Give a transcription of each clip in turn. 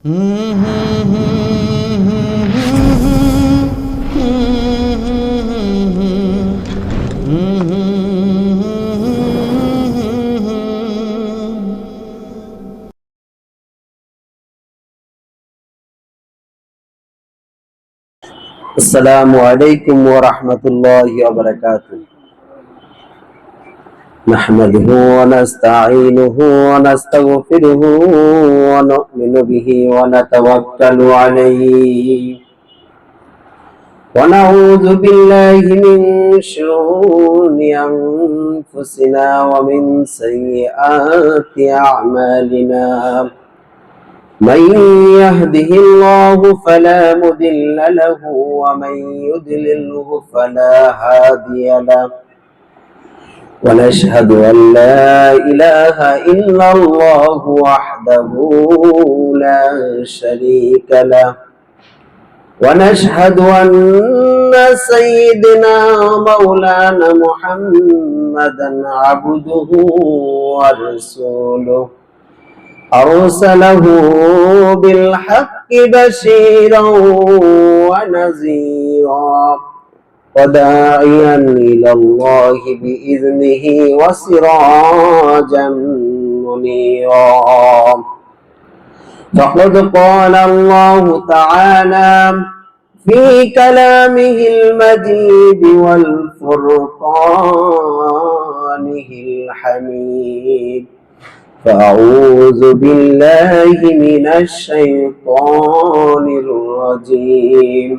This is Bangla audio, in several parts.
السلام عليكم ورحمة الله وبركاته. نحمده ونستعينه ونستغفره ونؤمن به ونتوكل عليه ونعوذ بالله من شرور أنفسنا ومن سيئات أعمالنا. من يهده الله فلا مضل له ومن يضلله فلا هادي له. ونشهد أن لا إله إلا الله وحده لا شريك له. ونشهد أن سيدنا مولانا محمدا عبده ورسوله أرسله بالحق بشيرا ونذيرا وداعيا إلى الله بإذنه وسراجا منيرا. فقد قال الله تعالى في كلامه المجيد والفرقانه الحميد: فأعوذ بالله من الشيطان الرجيم.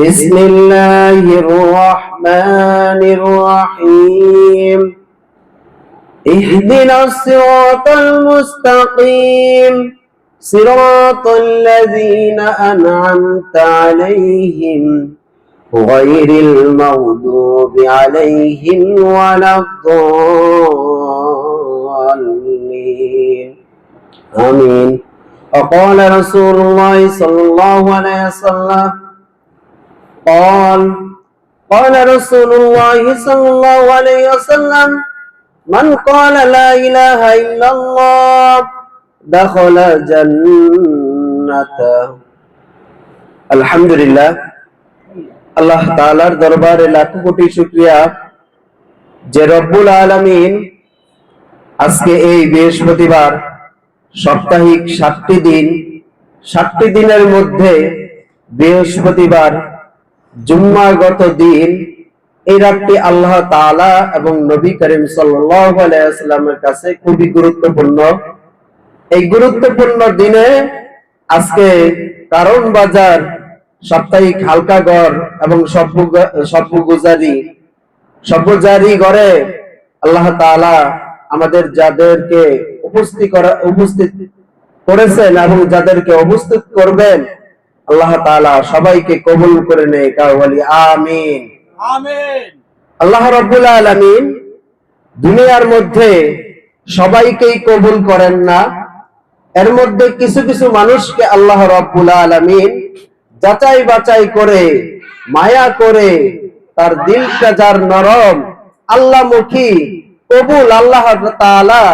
بسم الله الرحمن الرحيم. اهدنا الصراط المستقيم صراط الذين أنعمت عليهم غير المغضوب عليهم ولا الضالين. آمين. وقال رسول الله صلى الله عليه وسلم قال رسول الله صلى الله عليه وسلم: من قال لا إله إلا الله دخل جنته. আলহামদুলিল্লাহ, আল্লাহ তাআলার দরবারে লাখো কোটি শুকরিয়া যে রব্বুল আলামিন আজকে এই বৃহস্পতিবার সাপ্তাহিক 7টি দিনের মধ্যে বৃহস্পতিবার জুম্মাগত দিন, এই রাতটি আল্লাহ তাআলা এবং নবী করিম সাল্লাল্লাহু আলাইহি ওয়াসাল্লামের কাছে খুবই গুরুত্বপূর্ণ। এই গুরুত্বপূর্ণ দিনে আজকে কারণ বাজার সাপ্তাহিক হালকাগড় এবং সব্যজারি গড়ে আল্লাহ তাআলা আমাদের যাদেরকে উপস্থিত করেছেন এবং যাদেরকে উপস্থিত করবেন, আল্লাহ তাআলা সবাইকে কবুল করে নেয়। বলি আমিন, আমিন। আল্লাহ রাব্বুল আলামিন দুনিয়ার মধ্যে সবাইকেই কবুল করেন না। এর মধ্যে কিছু কিছু মানুষকে আল্লাহ রাব্বুল আলামিন যাচাই বাছাই করে, মায়া করে, তার দিলটা যার নরম, আল্লাহমুখী, কবুল, আল্লাহ তাআলা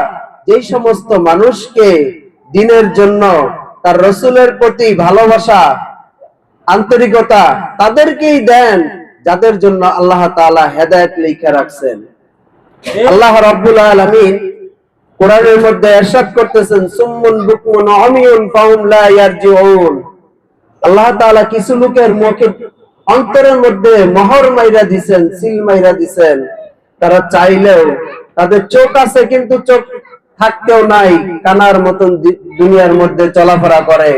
যেই সমস্ত মানুষকে দ্বীনের জন্য, তার রাসূলের প্রতি ভালোবাসা, আন্তরিকতা, তাদেরকেই দেন যাদের জন্য আল্লাহ তাআলা হেদায়েত লিখে রাখছেন। আল্লাহ রাব্বুল আলামিন কোরআনের মধ্যে ইরশাদ করতেছেন: সুম্মুন বুকমুন উমিয়ুন ফাহুম লা ইয়ারজিউন। আল্লাহ তাআলা কিছু লোকের মুখে, অন্তরের মধ্যে মোহর মাইরা দিবেন, সিল মাইরা দিবেন। তারা চাইলেও, তাদের চোখ আছে কিন্তু চোখ থাকতেও নাই, কানার মতন দুনিয়ার মধ্যে চলাফেরা করে।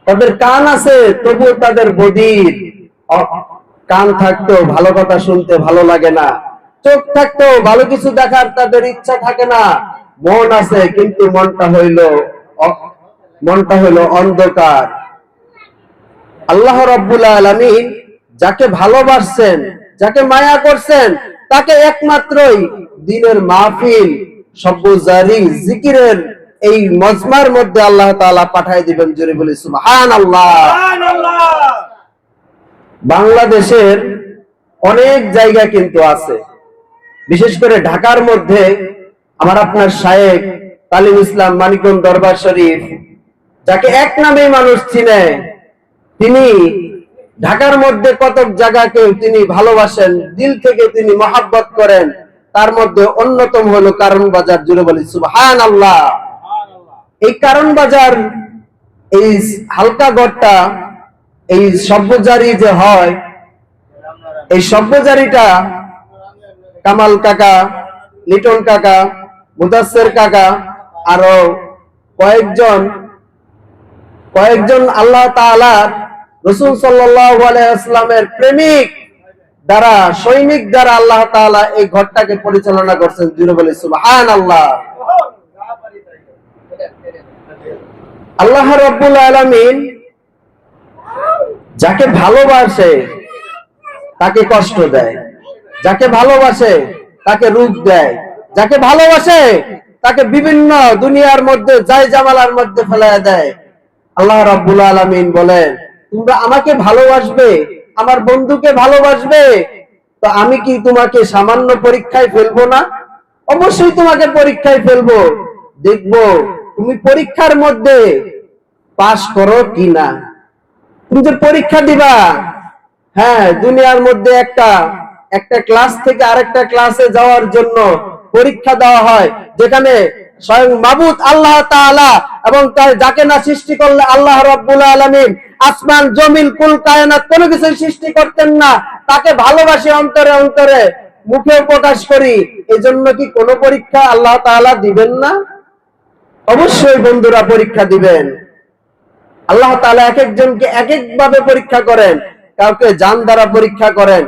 তাদের কান আছে তবু তাদের বধির, কান থাকতেও ভালো কথা শুনতে ভালো লাগে না, চোখ থাকতেও ভালো কিছু দেখার তাদের ইচ্ছা থাকে না। মন আছে কিন্তু মনটা হইল অন্ধকার। আল্লাহ রাব্বুল আলামিন যাকে ভালোবাসছেন, যাকে মায়া করছেন, তাকে একমাত্রই দ্বীনের মাহফিল, সব্যজারি, জিকিরের এই মজমার মধ্যে আল্লাহ তাআলা পাঠিয়ে দিবেন। জোরে বলি সুবহানাল্লাহ। বাংলাদেশের অনেক জায়গা কিন্তু আছে, বিশেষ করে ঢাকার মধ্যে আমার আপনার শায়েখ তালিম ইসলাম মানিকগঞ্জ দরবার শরীফ যাকে এক নামে মানুষ চিনে, তিনি ঢাকার মধ্যে কতক জায়গাকে তিনি ভালোবাসেন, দিল থেকে তিনি মহাব্বত করেন, তার মধ্যে অন্যতম হলো কারণ বাজার। জুড়ে বলি সুবহানাল্লাহ। এই কারণ বাজার, এই হালকা গড়টা, এই সব্যজারি যে হয়, এই সব্যজারিটা কামাল কাকা, লিটন কাকা, মুদাসসির কাকা, আরো কয়েকজন আল্লাহ তাআলার রাসূল সাল্লাল্লাহু আলাইহি ওয়াসাল্লামের প্রেমিক দ্বারা, সৈনিক দ্বারা আল্লাহ তাআলা এই ঘরটাকে পরিচালনা করছেন। জুড়ে বলি সুবহানাল্লাহ। আল্লাহ রাব্বুল আলামিন যাকে ভালোবাসে তাকে কষ্ট দেয়, যাকে ভালোবাসে তাকে রূপ দেয়, যাকে ভালোবাসে তাকে বিভিন্ন দুনিয়ার মধ্যে জায়জামালার মধ্যে ফেলায় দেয়। আল্লাহ রাব্বুল আলামিন বলেন, তোমরা আমাকে ভালোবাসবে, আমার বন্ধুকে ভালোবাসবে, তো আমি কি তোমাকে সামান্য পরীক্ষায় ফেলবো না? অবশ্যই তোমাকে পরীক্ষায় ফেলবো, দেখবো তুমি পরীক্ষার মধ্যে পাস করো কিনা। তুমি যে পরীক্ষা দিবা, হ্যাঁ, দুনিয়ার মধ্যে একটা ক্লাস থেকে আরেকটা ক্লাসে যাওয়ার জন্য পরীক্ষা দেওয়া হয়, যেখানে স্বয়ং মাবুদ আল্লাহ তাআলা এবং তার যাকে না সৃষ্টি করলে আল্লাহ রাব্বুল আলামিন আসমান জমিন কুল কায়নাত কোনো কিছু সৃষ্টি করতেন না, তাকে ভালোবাসি অন্তরে অন্তরে, মুখেও প্রকাশ করি। এজন্য কি কোনো পরীক্ষা আল্লাহ তাআলা দিবেন না? অবশ্যই বন্ধুরা পরীক্ষা দিবেন। আল্লাহ তাআলা এক একজনকে এক এক ভাবে পরীক্ষা করেন। কাউকে জান দ্বারা পরীক্ষা করেন,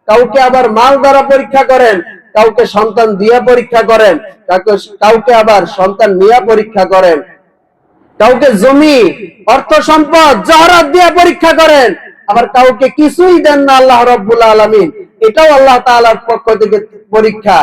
কাউকে আবার মাল দ্বারা পরীক্ষা করেন, কাউকে সন্তান দিয়ে পরীক্ষা করেন, কাউকে আবার সন্তান নিয়ে পরীক্ষা করেন, কাউকে জমি অর্থ সম্পদ জহরত দিয়ে পরীক্ষা করেন, আবার কাউকে কিছুই দেন না আল্লাহ রাব্বুল আলামিন। এটাও আল্লাহ তাআলার পক্ষ থেকে পরীক্ষা।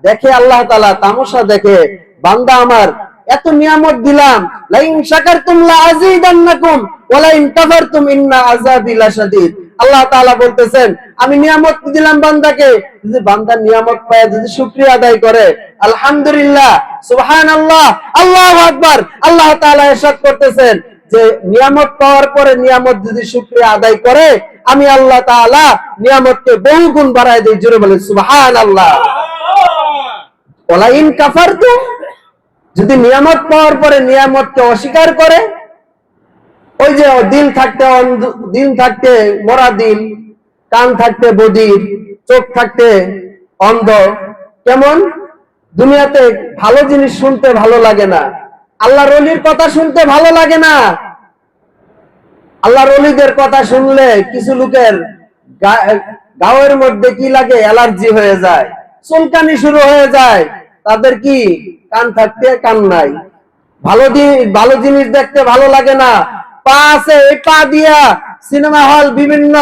দেখে আল্লাহ তাআলা তামাশা দেখে, বান্দা আমার এত নিয়ামত দিলাম, লাইন শাকারতুম লাযীদান্নাকুম ওয়া লাইন কাফারতুম ইন্না আযাবি লাশাদীদ। আল্লাহ তাআলা বলতেছেন, আমি নিয়ামত দিলাম বান্দাকে, যদি বান্দা নিয়ামত পায় যদি শুকরিয়া আদায় করে, আলহামদুলিল্লাহ, সুবহানাল্লাহ, আল্লাহু আকবার। আল্লাহ তাআলা ইরশাদ করতেছেন যে নিয়ামত পাওয়ার পরে নিয়ামত যদি শুকরিয়া আদায় করে, আমি আল্লাহ তাআলা নিয়ামতকে বহুগুণ বাড়ায় দেই। জোরে বলেন সুবহানাল্লাহ। ওয়া লাইন কাফারতুম, যদি নিয়ামত পাওয়ার পরে নিয়ামতকে অস্বীকার করে, ওই যে দিল থাকতে মরা দিল, কান থাকতে বধির, চোখ থাকতে অন্ধ, কেমন দুনিয়াতে ভালো জিনিস শুনতে ভালো লাগে না, আল্লাহর ওলির কথা শুনতে ভালো লাগে না। আল্লাহর ওলিদের কথা শুনলে কিছু লোকের গায়ের মধ্যে কি লাগে, অ্যালার্জি হয়ে যায়, চুলকানি শুরু হয়ে যায়। তাদের কি কান থাকতে কান নাই, ভালো জিনিস দেখতে ভালো লাগে না। পা আছে, এই পা দিয়া সিনেমা হল বিভিন্ন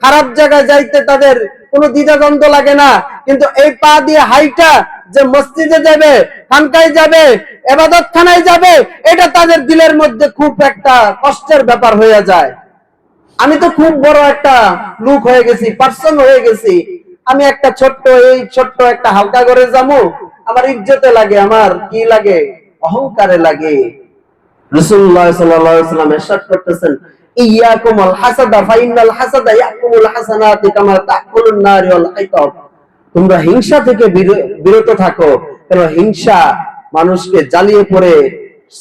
খারাপ জায়গায় যাইতে তাদের কোনো দ্বিধাদ্বন্দ্ব লাগে না, কিন্তু এই পা দিয়ে হাইটা যে মসজিদে যাবে, খানকায় যাবে, ইবাদতখানায় যাবে, এটা তাদের দিলের মধ্যে খুব একটা কষ্টের ব্যাপার হয়ে যায়। আমি তো খুব বড় একটা লোক হয়ে গেছি, পার্সন হয়ে গেছি, আমি একটা ছোট্ট একটা হালকা করে যাবো, আমার ইজ্জতে লাগে, আমার কি লাগে, অহংকারে লাগে। রাসূলুল্লাহ সাল্লাল্লাহু আলাইহি ওয়াসাল্লাম ইরশাদ করতেছেন, ইয়াকুমুল হাসাদা ফাইনাল হাসাদা ইয়াকুমুল হাসানাতি কামা তাকুলুন নারি ওয়াল হিতাব। তোমরা হিংসা থেকে বিরত থাকো, কারণ হিংসা মানুষকে জ্বালিয়ে পড়ে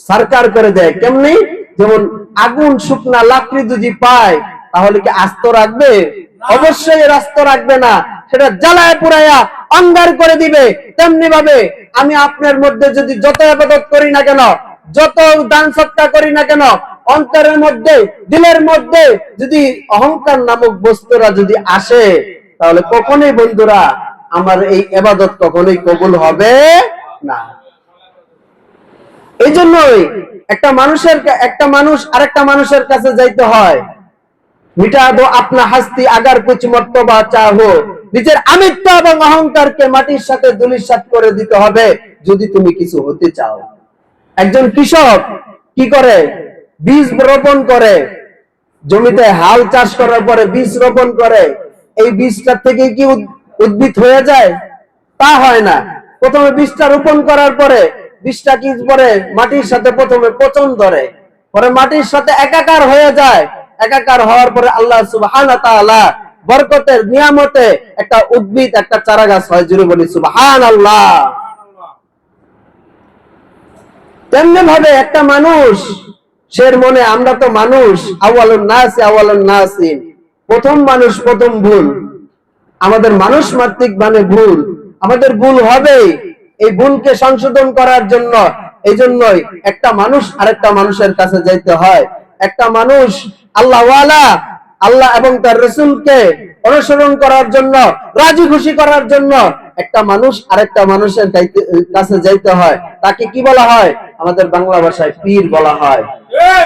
সরকার করে দেয়। কেমনে? যেমন আগুন শুকনা লাকড়ি যদি পায়, তাহলে কি আস্ত রাখবে? অবশ্যই আস্ত রাখবে না, সেটা জ্বালায় পুড়াইয়া অঙ্গার করে দিবে। তেমনি ভাবে আমি আপনার মধ্যে যদি যত ইবাদত করি না কেন, যত দান সৎকা করি না কেন, অন্তরের মধ্যে দিলের মধ্যে যদি অহংকার নামক বস্তুরা যদি আসে, তাহলে কখনোই বন্ধুরা আমার এই ইবাদত কখনোই কবুল হবে না। এই জন্যই একটা মানুষ আরেকটা মানুষের কাছে যাইতে হয়, মিটা দো আপনা হাস্তি আগার কুছ মর্তবা চাহো, নিজের আমিত্ব এবং অহংকারকে মাটির সাথে ধূলিসাৎ করে দিতে হবে যদি তুমি কিছু হতে চাও। একজন কৃষক কি করে? বীজ রোপণ করে, জমিতে হাল চাষ করার পরে বীজ রোপণ করে। এই বীজটা থেকে কি উদ্ভিদ হয়ে যায়? তা হয় না। প্রথমে বীজটা রোপণ করার পরে 20টা কিস পরে মাটির সাথে প্রথমে পচন ধরে, পরে মাটির সাথে একাকার হয়ে যায়। একাকার হওয়ার পরে আল্লাহ সুবহানাহু ওয়া তাআলা বরকতের নিয়ামতে একটা উদ্ভিদ, একটা চারা গাছ হয়। জুড়ে বলি সুবহানাল্লাহ। তেমনি ভাবে একটা মানুষ সের মনে, আমরা তো মানুষ, আউয়ালুন নাসি আউয়ালুন নাসিন, প্রথম মানুষ প্রথম ভুল। আমাদের মানুষ মাত্রিক মানে ভুল, আমাদের ভুল হবে। এই ভুলকে সংশোধন করার জন্য এই জন্যই একটা মানুষ আরেকটা মানুষের কাছে যাইতে হয়। একটা মানুষ আল্লাহওয়ালা, আল্লাহ এবং তার রাসূলকে অনুসরণ করার জন্য, রাজি খুশি করার জন্য একটা মানুষ আরেকটা মানুষের কাছে যাইতে হয়। তাকে কি বলা হয়? আমাদের বাংলা ভাষায় পীর বলা হয়,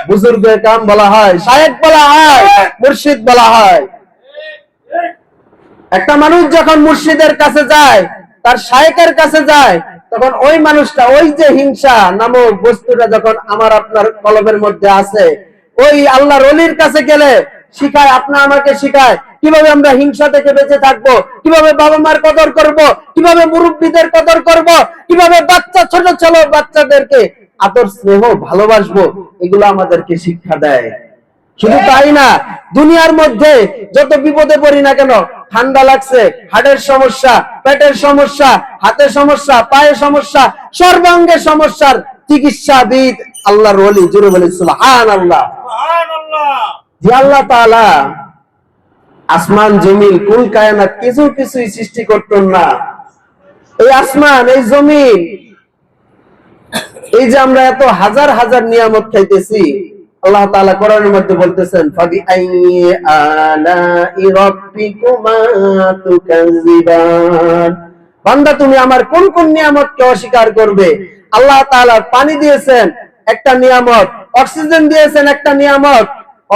বুজুর্গের কাম বলা হয়, শায়েখ বলা হয়, মুর্শিদ বলা হয়। একটা মানুষ যখন মুর্শিদের কাছে যায়, তার শায়েখের কাছে যায়, তখন ওই মানুষটা, ওই যে হিংসা নামক বস্তুটা যখন আমার আপনার কলবের মধ্যে আছে, ওই আল্লাহর ওলির কাছে গেলে শিখায়, আপনি আমাকে শিখায় কিভাবে আমরা হিংসা থেকে বেঁচে থাকবো, কিভাবে বাবা মার কদর করব, কিভাবে মুরব্বীদের কদর করব, কিভাবে বাচ্চা ছোট ছোট বাচ্চাদেরকে আদর স্নেহ ভালোবাসবো, এগুলো আমাদেরকে শিক্ষা দেয়। শুধু তাই না, দুনিয়ার মধ্যে যত বিপদে পড়ি না কেন, ঠান্ডা লাগছে, হাড়ের সমস্যা, পেটের সমস্যা, হাতের সমস্যা, পায়ের সমস্যা, সর্বাঙ্গের সমস্যার চিকিৎসাবিদ আল্লাহর ওলি। জুড়ে বলি সুবহানাল্লাহ। যে আল্লাহ তাআলা আসমান জমিন কুল কায়নাত কিছুই সৃষ্টি করতেন না, এই আসমান এই জমিন, এই যে আমরা এত হাজার হাজার নিয়ামত খাইতেছি, আল্লাহ তাআলা কোরআনের মধ্যে বলতেছেন, ফাবি আইয়ি আলাই রাব্বিকুমা তুকাযিবান, বান্দা তুমি আমার কোন কোন নিয়ামতকে অস্বীকার করবে? আল্লাহ তাআলা পানি দিয়েছেন একটা নিয়ামত, অক্সিজেন দিয়েছেন একটা নিয়ামত।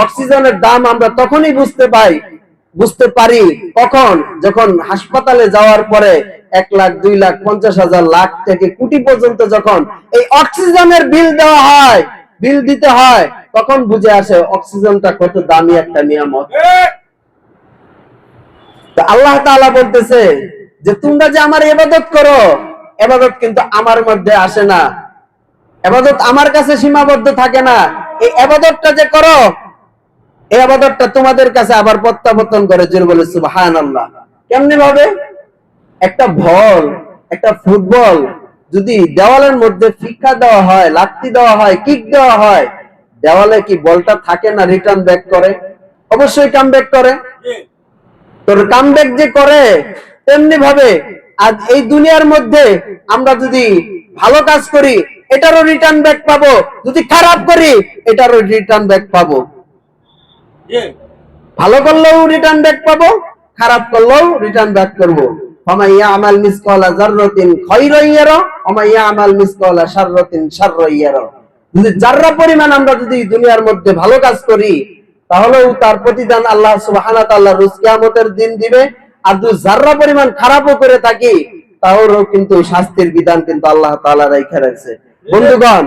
অক্সিজেনের দাম আমরা তখনই বুঝতে পারি কখন? যখন হাসপাতালে যাওয়ার পরে 1 লাখ 2 লাখ 50,000 লাখ থেকে কোটি পর্যন্ত যখন এই অক্সিজেনের বিল দেওয়া হয়, বিল দিতে হয়, তখন বুঝে আসে অক্সিজেনটা কত দামি একটা নিয়ামত। তো আল্লাহ তাআলা বলতেছে যে তোমরা যে আমার ইবাদত করো, ইবাদত কিন্তু আমার মধ্যে আসে না, ইবাদত আমার কাছে সীমাবদ্ধ থাকে না। এই ইবাদতটা যে করো, এই ইবাদতটা তোমাদের কাছে আবার প্রত্যাবর্তন করে। জোরে বলে সুবহানাল্লাহ। কেমনে ভাবে? একটা বল, একটা ফুটবল যদি দেওয়ালের মধ্যে ফিক্কা দেওয়া হয়, লাত্তি দেওয়া হয়, কিক দেওয়া হয়, দেওয়ালে কি বলটা থাকে না রিটার্ন ব্যাক করে? অবশ্যই কাম ব্যাক করে। তোর কাম ব্যাক যে করে, তেমনি ভাবে আজ এই দুনিয়ার মধ্যে আমরা যদি ভালো কাজ করি, এটারও রিটার্ন ব্যাক পাবো, যদি খারাপ করি এটারও রিটার্ন ব্যাক পাবো। ভালো করলেও রিটার্ন ব্যাক পাবো, খারাপ করলেও রিটার্ন ব্যাক করবো। ফামান ইয়ামাল মিসকালা যাররাতিন খায়রান ইয়ারা ওয়া মান ইয়ামাল মিসকালা শাররাতিন শাররান ইয়ারা। যদি যাররা পরিমাণ আমরা যদি দুনিয়ার মধ্যে ভালো কাজ করি, তাহলেও তার প্রতিদান আল্লাহ সুবহানাহু ওয়া তাআলা রোজ কিয়ামতের দিন দিবে। আর যদি যাররা পরিমাণ খারাপও করে থাকি, তাহলেও কিন্তু শাস্তির বিধান কিন্তু আল্লাহ তাআলা রাইখা রাখছে। বন্ধুগণ,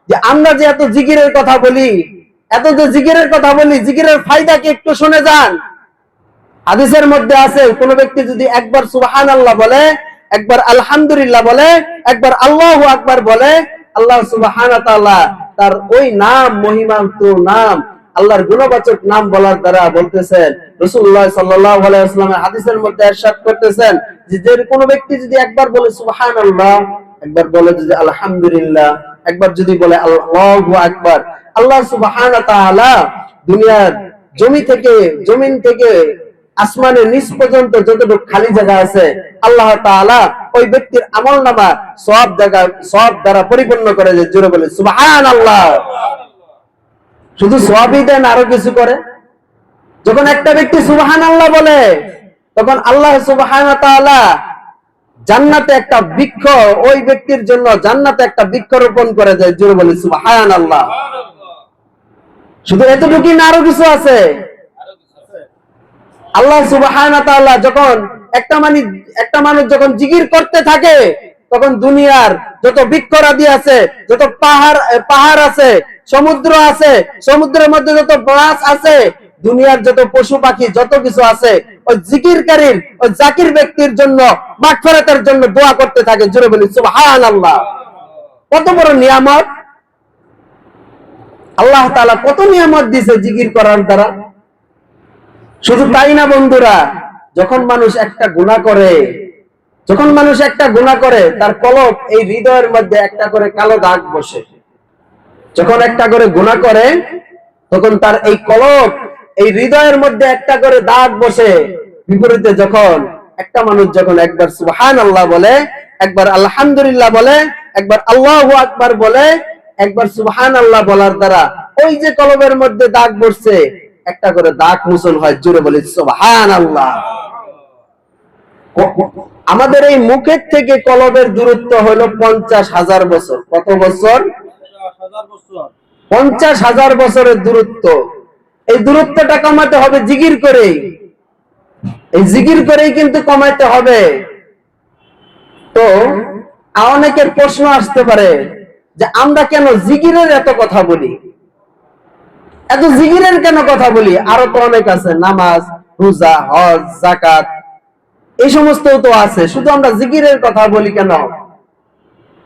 যে আমরা যে এত জিকিরের কথা বলি, এত যে জিকিরের কথা বলি, জিকিরের ফায়দা কি একটু শুনে যান। হাদিসের মধ্যে আছে, কোন ব্যক্তি যদি একবার সুবহানাল্লাহ বলে, একবার আলহামদুলিল্লাহ বলে, একবার আল্লাহু আকবার বলে, আল্লাহ সুবহানাহু ওয়া তাআলা তার ওই নাম, মহিমান্বিত নাম, আল্লাহর গুণবাচক নাম বলার দ্বারা বলতেছেন, রাসূলুল্লাহ সাল্লাল্লাহু আলাইহি ওয়াসাল্লামের হাদিসের মধ্যে ইরশাদ করতেছেন যে কোন ব্যক্তি যদি একবার বলে সুবহানাল্লাহ, একবার বলে যদি আলহামদুলিল্লাহ, একবার যদি বলে আল্লাহু আকবার, আল্লাহ সুবহানাহু ওয়া তাআলা দুনিয়ার জমিন থেকে আসমানের নিচ পর্যন্ত যতটুকু খালি জায়গা আছে, আল্লাহ তাআলা ওই ব্যক্তির আমলনামা সওয়াব দ্বারা পরিপূর্ণ করে দেয়। জোরে বলে সুবহানাল্লাহ। শুধু সওয়াবই দেন, আরো কিছু করে। যখন একটা ব্যক্তি সুবহানাল্লাহ বলে, তখন আল্লাহ সুবহানাহু ওয়া তাআলা জান্নাতে একটা বৃক্ষ, ওই ব্যক্তির জন্য জান্নাতে একটা বৃক্ষ রোপণ করে দেয়। জোরে বলে সুবহানাল্লাহ। শুধু এতটুকুই না, আরো কিছু আছে। আল্লাহ সুবহানাহু ওয়া তাআলা যখন একটা মানুষ যখন জিকির করতে থাকে, তখন দুনিয়ার যত বৃক্ষরাজি আছে, যত পাহাড় আছে, সমুদ্র আছে, সমুদ্রের মধ্যে যত মাছ আছে, দুনিয়ার যত পশু পাখি যত কিছু আছে, ওই জিকিরকারীর, ওই জাকির ব্যক্তির জন্য মাগফিরাতের জন্য দোয়া করতে থাকে। জোরে বলি সুবহানাল্লাহ। কত বড় নিয়ামত। আল্লাহ তাআলা কত নিয়ামত দিয়েছে জিকির করার দ্বারা। শুধু তাই না বন্ধুরা, যখন মানুষ একটা গুনাহ করে তার কলব এই হৃদয়ের মধ্যে একটা করে কালো দাগ বসে। যখন একটা করে গুনাহ করে তখন তার এই কলব এই হৃদয়ের মধ্যে একটা করে দাগ বসে। বিপরীতে যখন একটা মানুষ যখন একবার সুবহানাল্লাহ বলে, একবার আলহামদুলিল্লাহ বলে, একবার আল্লাহু আকবার বলে, একবার সুবহানাল্লাহ বলার দ্বারা ওই যে কলবের মধ্যে দাগ বসছে একটা করে দাগ মোচন হয়। জোরে বলি সুবহানাল্লাহ। আমাদের এই মুখের থেকে কলবের দূরত্ব হলো 50,000 বছর। কত বছর? 50,000 বছরের দূরত্ব। এই দূরত্বটা কমাতে হবে জিকির করে। এই জিকির করেই কিন্তু কমাইতে হবে। তো অনেকের প্রশ্ন আসতে পারে যে আমরা কেন জিকিরের এত কথা বলি, এত জিকিরের কেন কথা বলি? আরো তো অনেক আছে, নামাজ, রোজা, হজ, যাকাত, এই সমস্ত তো আছে, শুধু আমরা জিকিরের কথা বলি কেন?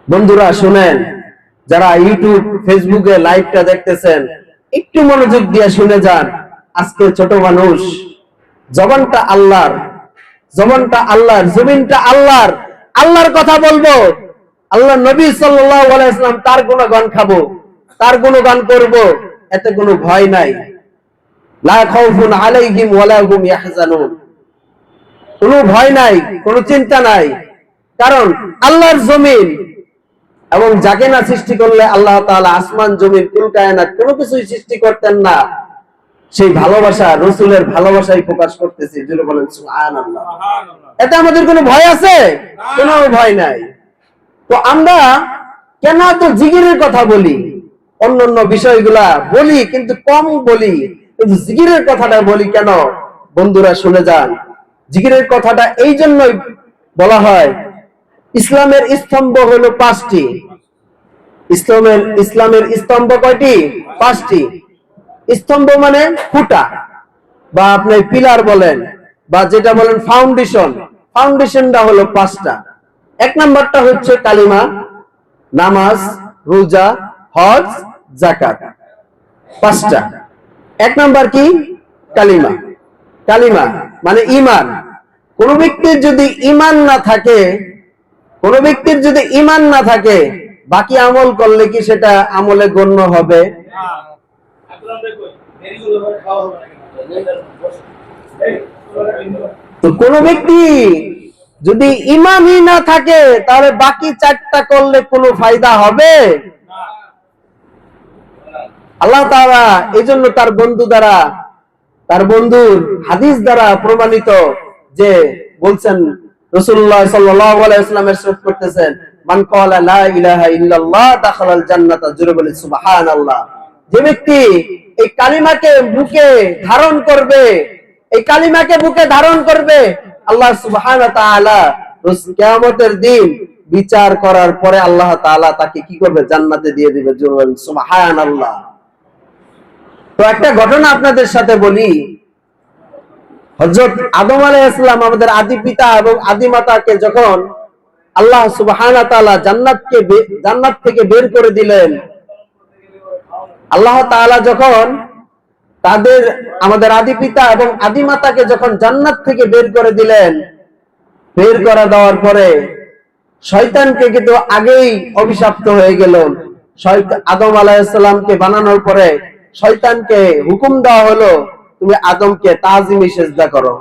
বন্ধুরা শুনেন, যারা ইউটিউব ফেসবুকে লাইভটা দেখতেছেন একটু মনোযোগ দিয়ে শুনে যান। আজকে ছোট মানুষ, জবানটা আল্লাহর, জমিনটা আল্লাহর। আল্লাহর কথা বলবো, আল্লাহ নবী সাল্লাল্লাহু আলাইহি ওয়াসাল্লাম তার গুণগান খাবো, তার গুণগান করব, এতে কোনো ভয় নাই। লা খাউফুন আলাইহিম ওয়ালা হুম ইয়াহজানুন, কোনো ভয় নাই, কোনো চিন্তা নাই। কারণ আল্লাহর জমিন, এবং যাকে না সৃষ্টি করলে আল্লাহ তাআলা আসমান জমিন কুল কায়নাত কোনো কিছুই সৃষ্টি করতেন না, সেই ভালোবাসা রাসূলের ভালোবাসাই প্রকাশ করতেছি। যিনি বলেন সুবহানাল্লাহ। এতে আমাদের কোনো ভয় আছে? কোনো ভয় নাই। তো আমরা কেন তো জিকিরের কথা বলি? অন্যান্য বিষয়গুলা বলি কিন্তু কম বলি, কিন্তু জিকিরের কথাটা বলি কেন? বন্ধুরা শুনে যান। জিকিরের কথাটা এই জন্যই বলা হয়, ইসলামের স্তম্ভ হলো 5টি। ইসলামের স্তম্ভ কয়টি? 5টি। স্তম্ভ মানে খুঁটা, বা আপনি পিলার বলেন, বা যেটা বলেন ফাউন্ডেশন। ফাউন্ডেশনটা হলো 5টা। 1 নাম্বারটা হচ্ছে কালিমা, নামাজ, রোজা, হজ, যাকাত, 5টা। 1 নাম্বার কি? কালিমা। কালিমা মানে ঈমান। কোন ব্যক্তির যদি ঈমান না থাকে, বাকি আমল করলে কি সেটা আমলে গণ্য হবে? তো কোন ব্যক্তি যদি ঈমানই না থাকে তাহলে বাকি 4টা করলে কোনো ফায়দা হবে? আল্লাহ তাআলা এইজন্য তার বন্ধুর হাদিস দ্বারা প্রমাণিত যে বলছেন, রাসূলুল্লাহ সাল্লাল্লাহু আলাইহি ওয়াসাল্লাম ইরশাদ করতেছেন, মান ক্বালা লা ইলাহা ইল্লাল্লাহ দাখালাল জান্নাতা। জোরে বলি সুবহানাল্লাহ। যে ব্যক্তি এই কালিমাকে বুকে ধারণ করবে, আল্লাহ সুবহানাহু ওয়া তাআলা কিয়ামতের দিন বিচার করার পরে আল্লাহ তাআলা তাকে কি করবে? জান্নাতে দিয়ে দিবে। জোরে বলি সুবহানাল্লাহ। তো একটা ঘটনা আপনাদের সাথে বলি। হযরত আদম আলাইহিস সালাম, আমাদের আদি পিতা এবং আদি মাতাকে যখন আল্লাহ সুবহানাহু ওয়া তাআলা জান্নাত থেকে বের করে দিলেন, আল্লাহ তাআলা যখন আমাদের আদি পিতা এবং আদি মাতাকে যখন জান্নাত থেকে বের করে দিলেন, বের করে দেওয়ার পরে শয়তানকে কিন্তু আগেই অভিশপ্ত হয়ে গেল। আদম আলাইহিস সালামকে বানানোর পরে শয়তানকে হুকুম দেওয়া হলো, তুমি আদমকে তাজিমি সেজদা করো।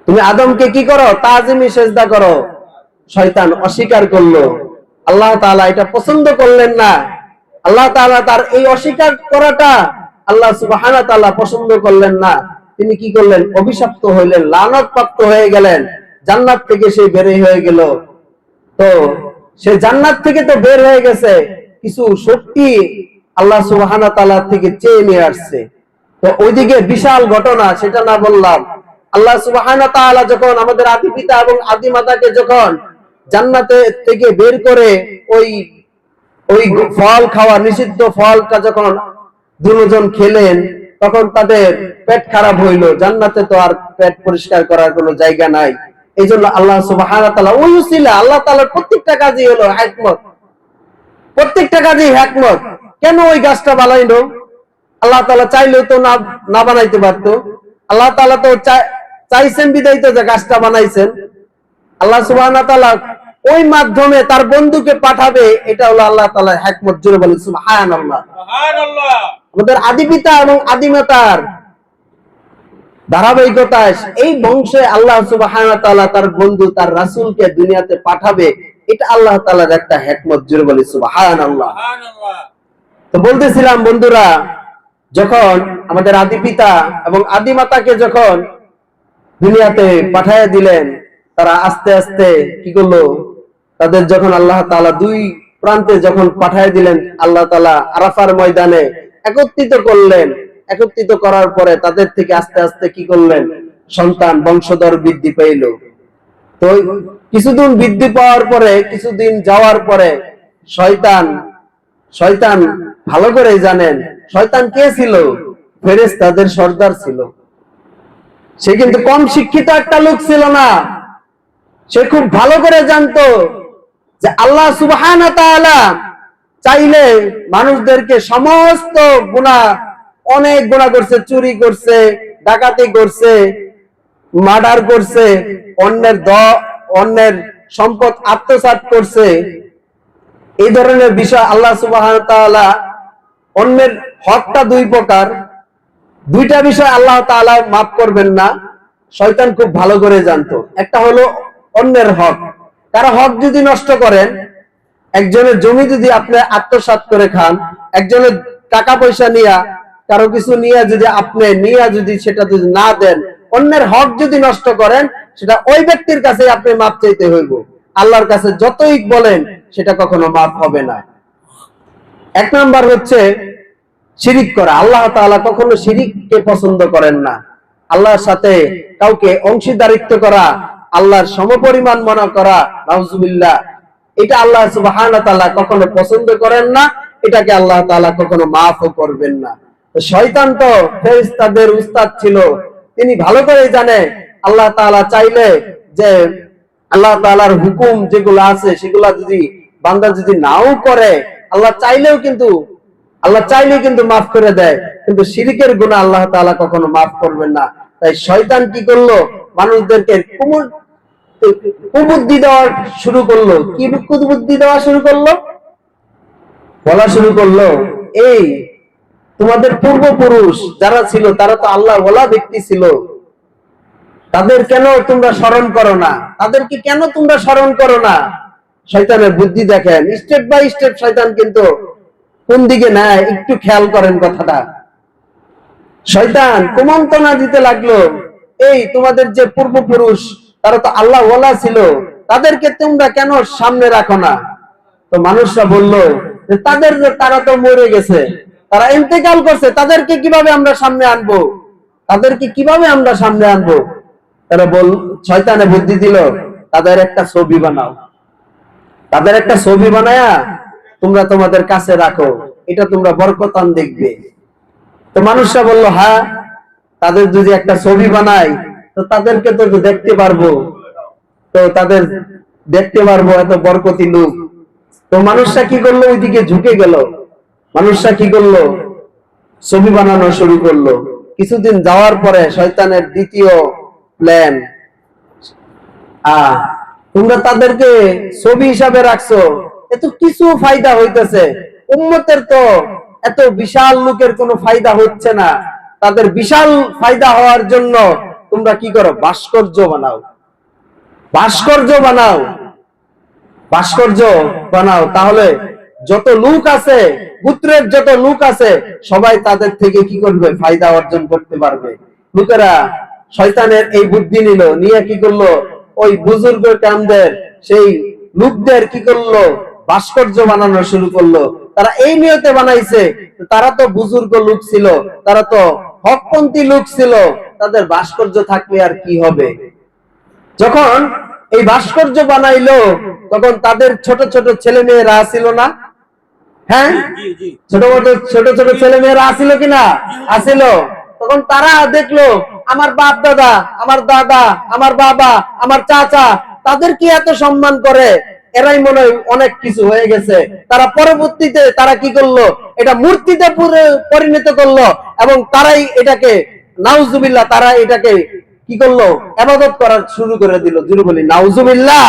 তুমি আদমকে কি করো? তাজিমি সেজদা করো। শয়তান অস্বীকার করলো। আল্লাহ তাআলা এটা পছন্দ করলেন না। আল্লাহ তাআলা তার এই অস্বীকার করাটা আল্লাহ সুবহানাহু ওয়া তাআলা পছন্দ করলেন না। তিনি কি করলেন? অভিশপ্ত হইলেন, লানত-প্রাপ্ত হয়ে গেলেন। জান্নাত থেকে সে বের হয়ে গেল। তো সে জান্নাত থেকে তো বের হয়ে গেছে, কিছু শক্তি আল্লাহ সুবহানাহু ওয়া তাআলা থেকে চেয়ে নিয়ে আসছে। তো ওইদিকে বিশাল ঘটনা, সেটা না বললাম। আল্লাহ সুবহানাহু ওয়া তাআলা যখন আমাদের আদি পিতা এবং আদি মাতাকে যখন জান্নাতে থেকে বের করে ওই ফল খাওয়া, নিষিদ্ধ ফলটা যখন দুজন খেলেন, তখন তাদের পেট খারাপ হইল। জান্নাতে তো আর পেট পরিষ্কার করার কোনো জায়গা নাই। এই জন্য আল্লাহ সুবহানাহু ওয়া তাআলা ওই উসিলা, আল্লাহ তাআলার প্রত্যেকটা কাজই হলো হিকমত। প্রত্যেকটা কাজে হিকমত। কেন ওই গাছটা বানাইলো? আল্লাহ তাআলা চাইলেও তো না বানাইতে পারতো। আল্লাহ তাআলা তো চাইছেন বিধায় তো যে গাছটা বানাইছেন। আল্লাহ সুবহানাহু ওয়া তাআলা ওই মাধ্যমে তার বন্ধুকে পাঠাবে, এটা হলো আল্লাহ তাআলার হিকমত। জোরে বলেন সুবহানাল্লাহ। সুবহানাল্লাহ। আমাদের আদি পিতা এবং আদিমাতার ধারাবাহিকতায় এই বংশে আল্লাহ সুবহানাহু ওয়া তাআলা তার বন্ধু তার রাসূলকে দুনিয়াতে পাঠাবে, এটা আল্লাহ তাআলার একটা হিকমত। জোরে বলেন সুবহানাল্লাহ। সুবহানাল্লাহ। তো বলতেছিলাম বন্ধুরা, যখন আমাদের আদি পিতা এবং আদি মাতাকে যখন দুনিয়াতে পাঠাইয়া দিলেন, তারা আস্তে আস্তে কি করলো? তাদের যখন আল্লাহ তাআলা দুই প্রান্তে যখন পাঠাইয়া দিলেন, আল্লাহ তাআলা আরাফার ময়দানে একত্রিত করলেন। একত্রিত করার পরে তাদের থেকে আস্তে আস্তে কি করলেন? সন্তান বংশধর বৃদ্ধি পেল। তো কিছুদিন বৃদ্ধি পাওয়ার পরে, কিছুদিন যাওয়ার পরে শয়তান ভালো করে জানেন শয়তান কে ছিল? ফেরেশতাদের সর্দার ছিল। সে কিন্তু কম শিক্ষিত একটা লোক ছিল না। সে খুব ভালো করে জানতো যে আল্লাহ সুবহানাহু ওয়া তাআলা চাইলে মানুষদেরকে সমস্ত গুনাহ, অনেক গুনাহ করছে, চুরি করছে, ডাকাতি করছে, মার্ডার করছে, অন্যের সম্পদ আত্মসাৎ করছে, এই ধরনের বিষয় আল্লাহ সুবহানাহু ওয়া তাআলা অন্যের হকটা দুই প্রকার, দুইটা বিষয় আল্লাহ তাআলা মাফ করবেন না। শয়তান খুব ভালো করে জানতো। একটা হলো অন্যের হক। কারো হক যদি নষ্ট করেন, একজনের জমি যদি আপনি আত্মসাৎ করে খান, একজনের টাকা পয়সা নিয়া, কারো কিছু নিয়ে যদি আপনি যদি সেটা যদি না দেন, অন্যের হক যদি নষ্ট করেন, সেটা ওই ব্যক্তির কাছে আপনি মাপ চাইতে হইব। আল্লাহর কাছে যতই বলেন সেটা কখনো মাফ হবে না। এক নাম্বার হচ্ছে শিরিক করা। আল্লাহ তাআলা কখনো শিরিককে পছন্দ করেন না। আল্লাহর সাথে কাউকে অংশীদারিত্ব করা, আল্লাহর সমপরিমাণ মনে করা, নাউজুবিল্লাহ, এটা আল্লাহ সুবহানাহু ওয়া তাআলা কখনো পছন্দ করেন না। এটাকে আল্লাহ তাআলা কখনো মাফও করবেন না। তো শয়তান তো ফেরেশতাদের উস্তাদ ছিল। তিনি ভালো করে জানে আল্লাহ তাআলা চাইলে যে আল্লাহ তাআলার হুকুম যেগুলো আছে সেগুলা যদি বান্দা যদি নাও করে, আল্লাহ চাইলেও কিন্তু মাফ করে দেয়। কিন্তু শিরকের গুনাহ আল্লাহ তাআলা কখনো মাফ করবেন না। তাই শয়তান কি করলো? মানুষদেরকে কুবুদ্ধি দেওয়া শুরু করলো। কি কুবুদ্ধি দেওয়া শুরু করলো? বলা শুরু করলো, এই তোমাদের পূর্বপুরুষ যারা ছিল তারা তো আল্লাহ ওয়ালা ব্যক্তি ছিল, তাদের কেন তোমরা স্মরণ করো না? তাদেরকে কেন তোমরা স্মরণ করো না? শয়তানের বুদ্ধি দেখেন, স্টেপ বাই স্টেপ শয়তান কিন্তু কোন দিকে নেয় একটু খেয়াল করেন কথাটা। শয়তান কুমন্ত্রণা দিতে লাগলো, এই তোমাদের যে পূর্বপুরুষ তারা তো আল্লাহ ওয়ালা ছিল, তাদেরকে তোমরা কেন সামনে রাখো না? তো মানুষরা বলল যে তারা তো মরে গেছে, তারা ইন্তেকাল করছে, তাদেরকে কিভাবে আমরা সামনে আনবো? তারা শয়তানে বুদ্ধি দিল, তাদের একটা ছবি বানাও। তাদের একটা ছবি বানায়া তোমরা তোমাদের কাছে রাখো, এটা তোমরা বরকতান দেখবে। তো মানুষরা বলল, হ্যাঁ, তাদের যদি একটা ছবি বানাই তো তাদেরকে তো দেখতে পারবো, এত বরকতি লোক। তো মানুষরা কি করলো? ওইদিকে ঝুঁকে গেল। মানুষরা কি করলো? ছবি বানানো শুরু করলো। কিছুদিন যাওয়ার পরে শয়তানের দ্বিতীয় প্ল্যান, তোমরা তাদেরকে ছবি হিসাবে রাখছো, এত কিছু ফায়দা হইতেছে, উম্মতের তো এত বিশাল লোকের কোনো ফায়দা হচ্ছে না, তাদের বিশাল ফায়দা হওয়ার জন্য তোমরা কি করো? ভাস্কর্য বানাও। তাহলে যত লোক আছে, গোত্রের যত লোক আছে, সবাই তাদের থেকে কি করবে? ফায়দা অর্জন করতে পারবে। লোকেরা শয়তানের এই বুদ্ধি নিয়ে কি করলো? ওই বুজুর্গ কামদের সেই লোকদের কি করলো? ভাস্কর্য বানানো শুরু করলো। তারা এই নিয়তে বানাইছে, তারা তো বুজুর্গ লোক ছিল, তারা তো হকপন্থী লোক ছিল, তাদের ভাস্কর্য থাকলে আর কি হবে? যখন এই ভাস্কর্য বানাইলো, তখন তাদের ছোট ছোট ছেলে মেয়েরা ছিল না? হ্যাঁ, ছোট ছোট ছেলে মেয়েরা আসিল কিনা? আসিল। তখন তারা দেখলো আমার বাপ দাদা, আমার দাদা, আমার বাবা, আমার চাচা, তাদের কি এত সম্মান করে, এরাই মনে হয় অনেক কিছু হয়ে গেছে। তারা পরবর্তীতে তারা কি করলো, এটা মূর্তিতে পরিণত করলো এবং তারাই এটাকে নাউজুবিল্লাহ, তারা এটাকে কি করলো, ইবাদত করা শুরু করে দিল। জুড়ে বলি নাউজুবিল্লাহ।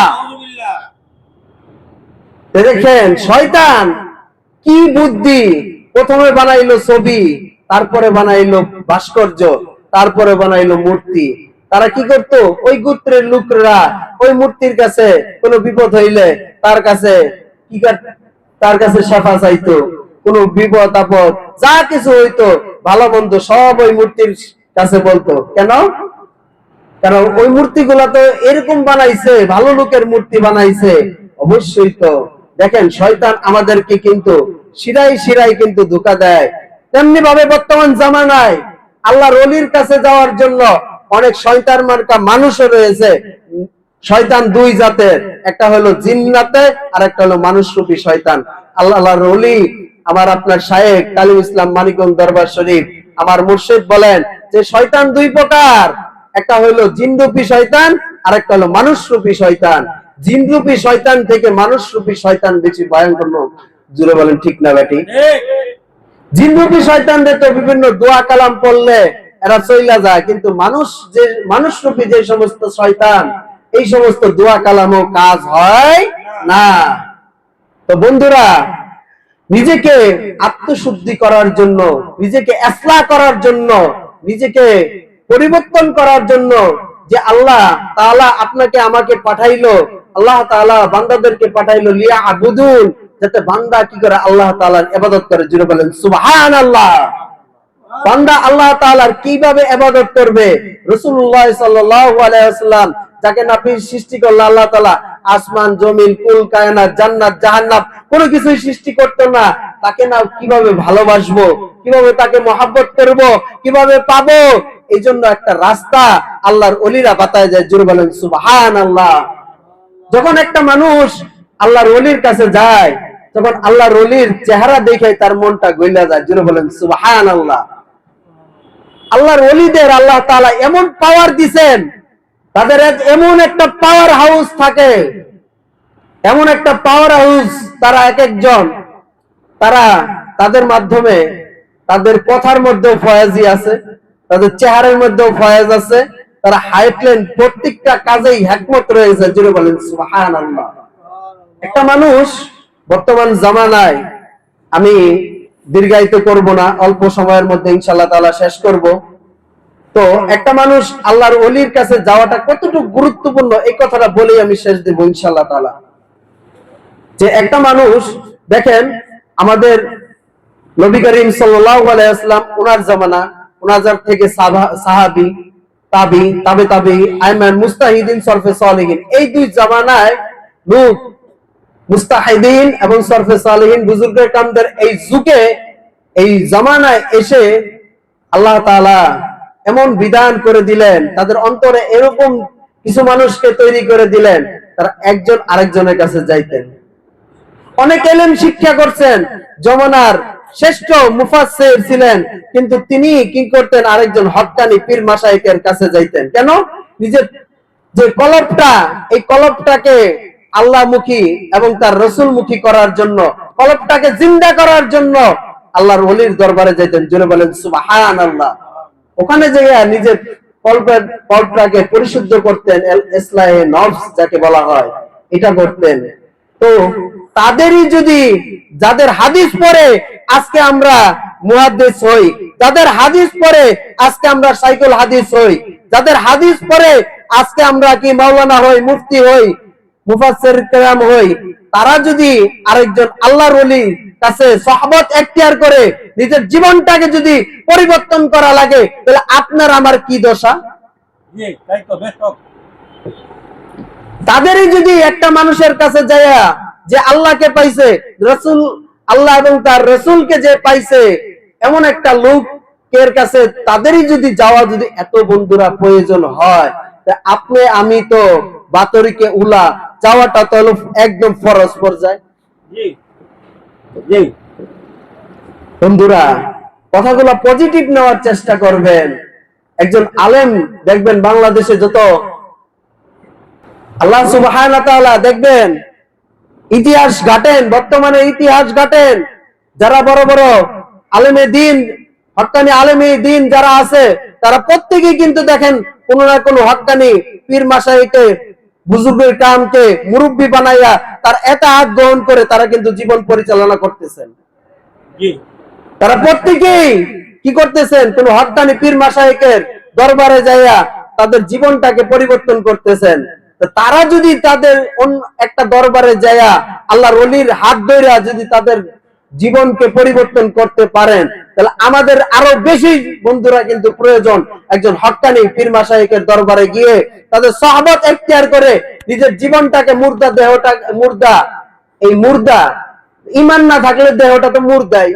দেখেন শয়তান কি বুদ্ধি, প্রথমে বানাইলো ছবি, তারপরে বানাইলো ভাস্কর্য, তারপরে বানাইলো মূর্তি। তারা কি করতো, ওই গোত্রের লোকরা ওই মূর্তির কাছে কোনো বিপদ হইলে তার কাছে তার কাছে শেফা চাইতো, কোনো বিপদ আপদ যা কিছু হইতো ভালো মন্দ সব ওই মূর্তির কাছে বলতো। কেন? কারণ ওই মূর্তিগুলা তো এরকম বানাইছে, ভালো লোকের মূর্তি বানাইছে। অবশ্যই তো দেখেন শয়তান আমাদেরকে কিন্তু শিরাই শিরাই কিন্তু ধোঁকা দেয়। তেমনি ভাবে বর্তমান জামানায় আল্লাহর ওলির কাছে যাওয়ার জন্য অনেক শয়তান মার্কা মানুষও রয়েছে। শয়তান দুই জাতের, একটা হলো জিন্নাতে আর একটা হলো মানুষরূপী শয়তান। আল্লাহর ওলি আমার আপনার শায়েখ কালিম ইসলাম মানিকগঞ্জ দরবার শরীফ আমার মুর্শিদ বলেন যে শয়তান দুই প্রকার, একটা হলো জিনরূপী শয়তান আর একটা হলো মানুষরূপী শয়তান। জিনরূপী শয়তান থেকে মানুষরূপী শয়তান বেশি ভয়ঙ্কর। জুড়ে বলেন ঠিক না বেটি? জিনরূপী শয়তানদের তো বিভিন্ন দোয়া কালাম পড়লে এরা চইলা যায়, কিন্তু মানুষরূপী যে সমস্ত শয়তান, এই সমস্ত দোয়া কালামও কাজ হয় না। তো বন্ধুরা, নিজেকে আত্মশুদ্ধি করার জন্য, নিজেকে ইসলাহ করার জন্য, নিজেকে পরিবর্তন করার জন্য যে আল্লাহ তাআলা আপনাকে আমাকে পাঠাইলো, আল্লাহ তাআলা বান্দাদেরকে পাঠাইলো লিয়া আবুদুন, যাতে বান্দা কি করে, আল্লাহ তাআলার ইবাদত করে। জুড়ে বলেন সুবহানাল্লাহ। বান্দা আল্লাহ তাআলার কিভাবে ইবাদত করবে? রাসূলুল্লাহ সাল্লাল্লাহু আলাইহি ওয়াসাল্লাম যাকে নাপি সৃষ্টি করলো আল্লাহ তাআলা, আসমান জমিন কুল কায়নাত জান্নাত জাহান্নাম কোনো কিছুই সৃষ্টি করতো না, তাকে না কিভাবে ভালোবাসবো, কিভাবে তাকে মহব্বত করব, কিভাবে পাবো, এই জন্য একটা রাস্তা আল্লাহর ওলিরা বাতায় যায়। জোরে বলেন সুবহানাল্লাহ। যখন একটা মানুষ আল্লাহর ওলির কাছে যায়, তখন আল্লাহর ওলির চেহারা দেখে তার মনটা গইলা যায়। জোরে বলেন সুবহানাল্লাহ। আল্লাহর ওলিদের আল্লাহ তাআলা এমন পাওয়ার দিবেন, তাদের এমন একটা পাওয়ার হাউস থাকে, এমন একটা পাওয়ার হাউস, তারা এক একজন, তারা তাদের মাধ্যমে তাদের কথার মধ্যেও ফয়েজি আছে, তাদের চেহারার মধ্যেও ফয়েজ আছে, তারা হাইটলেন প্রত্যেকটা কাজেই হিকমত রয়েছে। জুড়ে বলেন সুবহানাল্লাহ। একটা মানুষ বর্তমান জামানায়, আমি দীর্ঘায়িত করব না, অল্প সময়ের মধ্যে ইনশাআল্লাহ তাআলা শেষ করব। তো একটা মানুষ আল্লাহর ওলির কাছে যাওয়াটা কতটুকু গুরুত্বপূর্ণ, এই কথাটা বলেই আমি শেষ দেব ইনশাআল্লাহ তাআলা। যে একটা মানুষ দেখেন, আমাদের নবী করিম সাল্লাল্লাহু আলাইহি ওয়াসাল্লাম ওনার জামানা, ওনার থেকে সাহাবী, তাবি, তাবে তাবি, আইমান, মুস্তাহিদিন, সরফে সালেহিন, এই দুই জামানায় লোক মুস্তাহিদিন এবং সরফে সালেহিন বুজুর্গের কামদের এই যুগে, এই জামানায় এসে আল্লাহ তাআলা এমন বিধান করে দিলেন, তাদের অন্তরে এরকম কিছু মানুষকে তৈরি করে দিলেন, তারা একজন আরেকজনের কাছে যাইতেন। অনেক ইলম শিক্ষা করছেন, জমানার শ্রেষ্ঠ মুফাসসির ছিলেন, কিন্তু তিনি কি করতেন, আরেকজন হক্কানি পীর মাশায়েখের কাছে যাইতেন। কেন? নিজের যে কলবটা, এই কলবটাকে আল্লাহমুখী এবং তার রাসূলমুখী করার জন্য, কলবটাকে জিন্দা করার জন্য আল্লাহর ওলির দরবারে যাইতেন। জোরে বলেন সুবহানাল্লাহ। ওখানে যেয়ে নিজের কলবটাকে পরিশুদ্ধ করতেন, ইসলাহে নফস যাকে বলা হয়, এটা করতেন। তো তাদেরই যদি, যাদের হাদিস পড়ে আজকে আমরা মুহাদ্দিস হই, যাদের হাদিস পড়ে আজকে আমরা শাইখুল হাদিস হই, যাদের হাদিস পড়ে আজকে আমরা কি মাওলানা হই, মুফতি হই, মুফাসসির কেরাম হই, তারা যদি আরেকজন আল্লাহর ওলির কাছে সহবত এখতিয়ার করে নিজের জীবনটাকে যদি পরিবর্তন করা লাগে, তাহলে আপনার আমার কি দশা? তাদেরই যদি একটা মানুষের কাছে যায় যে আল্লাহকে পাইছে, রাসূল, আল্লাহ এবং তার রাসূলকে যে পাইছে, এমন একটা লোকের কাছে তাদেরই যদি যাওয়া যদি এত বন্ধুরা প্রয়োজন হয়, আপনি আমি তো বাতরিকে উলা যাওয়াটা তো একদম ফরজ পর্যায়ে। বন্ধুরা, কথাগুলো পজিটিভ নেওয়ার চেষ্টা করবেন। একজন আলেম দেখবেন বাংলাদেশে যত, আল্লাহ সুবহানাহু ওয়া তাআলা দেখবেন ইতিহাস ঘাটেন, বর্তমানে ইতিহাস ঘাটেন, যারা বড় বড় আলেমে দিন, হক্কানি আলেমে দিন যারা আছে, তারা প্রত্যেকেই কিন্তু দেখেন কোন না কোন হক্কানি পীর মাশাইখকে, বুজুর্গের কামকে মুরব্বী বানাইয়া তার এতাআত গ্রহণ করে তারা কিন্তু জীবন পরিচালনা করতেছেন। তারা প্রত্যেকেই কি করতেছেন, কোন হক্কানি পীর মাশাইখের দরবারে যাইয়া তাদের জীবনটাকে পরিবর্তন করতেছেন। তারা যদি তাদের একটা দরবারে যাইয়া আল্লাহর ওলির হাত ধইরা যদি তাদের জীবনকে পরিবর্তন করতে পারেন, তাহলে আমাদের আরো বেশি বন্ধুরা কিন্তু প্রয়োজন একজন হক্কানি পীর মাশাইখের দরবারে গিয়ে তাদের সহবত এখতিয়ার করে নিজের জীবনটাকে, মুর্দা দেহটা মুর্দা, এই মুর্দা ঈমান না থাকলে দেহটা তো মুর্দাই,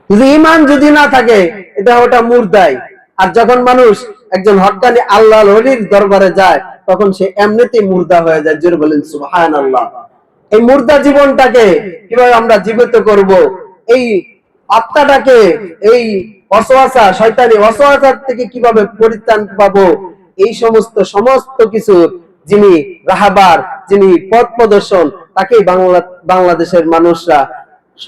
যদি ঈমান যদি না থাকে দেহটা মুর্দাই। আর যখন মানুষ একজন হক্কানি আল্লাহর ওলির দরবারে যায় তখন সে এমনিতেই মুর্দা হয়ে যায়। জোরে বলেন সুবহানাল্লাহ। এই মুর্দা জীবনটাকে কিভাবে আমরা জীবিত করব, এই আত্মাটাকে এই ওয়াসওয়াসা, শয়তানি ওয়াসওয়াসা থেকে কিভাবে পরিত্রাণ পাবো, এই সমস্ত কিছু যিনি রাহাবার, যিনি পথ প্রদর্শন, তাকেই বাংলাদেশের মানুষরা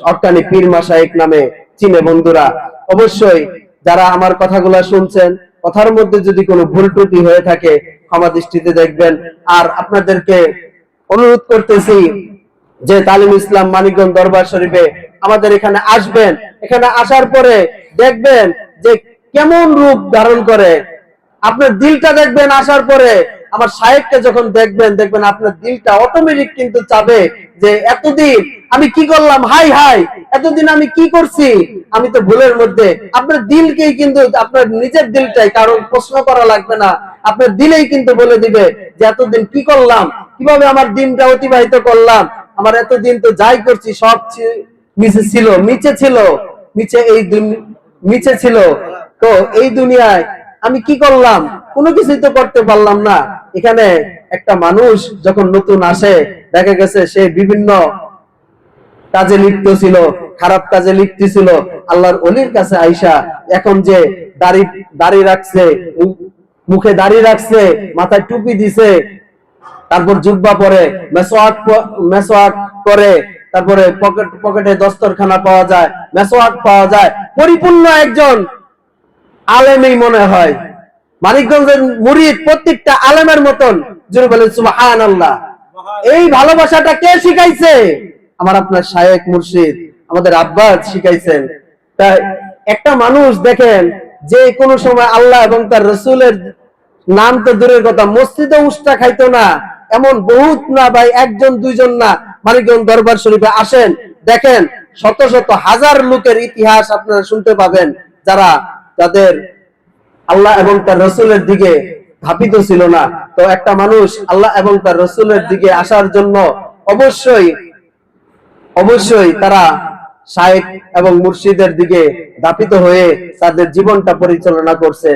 হক্কানি পীর মাশাইখ নামে চিনে। বন্ধুরা, অবশ্যই যারা আমার কথাগুলো শুনছেন, কথার মধ্যে যদি কোনো ভুল ত্রুটি হয়ে থাকে ক্ষমা দৃষ্টিতে দেখবেন। আর আপনাদেরকে অনুরোধ করতেছি যে তালিম ইসলাম মানিকগঞ্জ দরবার শরীফে আমাদের এখানে আসবেন। এখানে আসার পরে দেখবেন যে কেমন রূপ ধারণ করে, আপনার দিলটা দেখবেন। আসার পরে আমার শায়েখকে যখন দেখবেন, দেখবেন আপনার দিলটা অটোমেটিক কিন্তু চাবে যে এতদিন আমি কি করলাম, হাই হাই এতদিন আমি কি করছি, আমি তো ভুলের মধ্যে। আপনার দিলকেই কিন্তু, আপনার নিজের দিলটাই, কারণ প্রশ্ন করা লাগবে না, আপনার দিলেই কিন্তু বলে দিবে যে এতদিন কি করলাম, কিভাবে আমার দিনটা অতিবাহিত করলাম, আমার এতদিন তো যাই করছি সব মিছে ছিল, মিছে ছিল। তো এই দুনিয়ায় আমি কি করলাম, কোনো কিছুই তো করতে পারলাম না। এখানে একটা মানুষ যখন নতুন আসে, দেখা গেছে সে বিভিন্ন কাজে লিপ্ত ছিল, খারাপ কাজে লিপ্ত ছিল, আল্লাহর ওলির কাছে আইসা এখন যে দাড়ি রাখছে, মুখে দাড়ি রাখছে, মাথায় টুপি দিছে, তারপর জুব্বা পরে, মেসওয়াক করে, তারপরে পকেটে দস্তরখানা পাওয়া যায়, মেসওয়াক পাওয়া যায়, পরিপূর্ণ একজন আলেমই মনে হয়। মানিকগঞ্জের মুরিদ প্রত্যেকটা আলেমের মতন। জোরে বলেন সুবহানাল্লাহ। এই ভালোবাসাটা কে শিখাইছে? আমার আপনার শায়েখ মুর্শিদ, আমাদের আব্বাস শিখাইছেন। তাই একটা মানুষ দেখেন যে কোনো সময় আল্লাহ এবং তার রাসূলের নাম তো দূরের কথা, মসজিদে উষ্টা খাইতো না, এমন বহুত না ভাই, একজন দুইজন না, মানিকগঞ্জ দরবার শরীফে আসেন, দেখেন শত শত হাজার লোকের ইতিহাস আপনারা শুনতে পাবেন যারা তাদের আল্লাহ এবং তার রাসূলের দিকে ধাপিত ছিল না। তো একটা মানুষ আল্লাহ এবং তার রাসূলের দিকে আসার জন্য অবশ্যই তারা শায়েখ এবং মুর্শিদের দিকে ধাপিত হয়ে তাদের জীবনটা পরিচালনা করছে।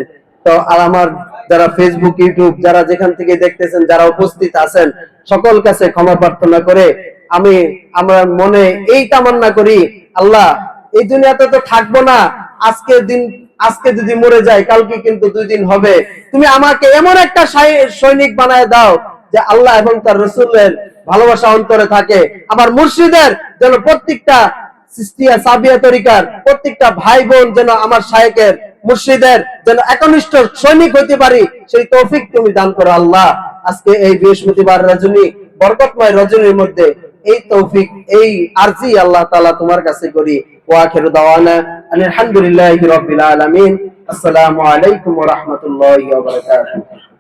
তো আমার যারা ফেসবুক, ইউটিউব, যারা যেখান থেকে দেখতেছেন, যারা উপস্থিত আছেন, সকল কাছে ক্ষমা প্রার্থনা করে আমরা মনে এই কামনা করি, আল্লাহ এই দুনিয়াতে তো থাকবো না, আজকে যদি মরে যায় কালকে কিন্তু 2 দিন হবে, তুমি আমাকে এমন একটা সৈনিক বানায় দাও যে আল্লাহ এবং তার রাসূলের ভালোবাসা অন্তরে থাকে, আমার মুর্শিদের যেন প্রত্যেকটা সিস্তিয়া সাবিয়া তরিকার প্রত্যেকটা ভাই বোন যেন আমার শায়েখের মুর্শিদের যেন একনিষ্ঠ সৈনিক হতে পারি, সেই তৌফিক তুমি দান করো আল্লাহ। আজকে এই বৃহস্পতিবার রজনী, বরকতময় রজনীর মধ্যে এই তৌফিক, এই আরজি আল্লাহ তাআলা তোমার কাছে করি। ওয়া আখিরু দাওয়ানা আলহামদুলিল্লাহি রাব্বিল আলামিন। আসসালামু আলাইকুম ওয়া রাহমাতুল্লাহি ওয়া বারাকাতুহু।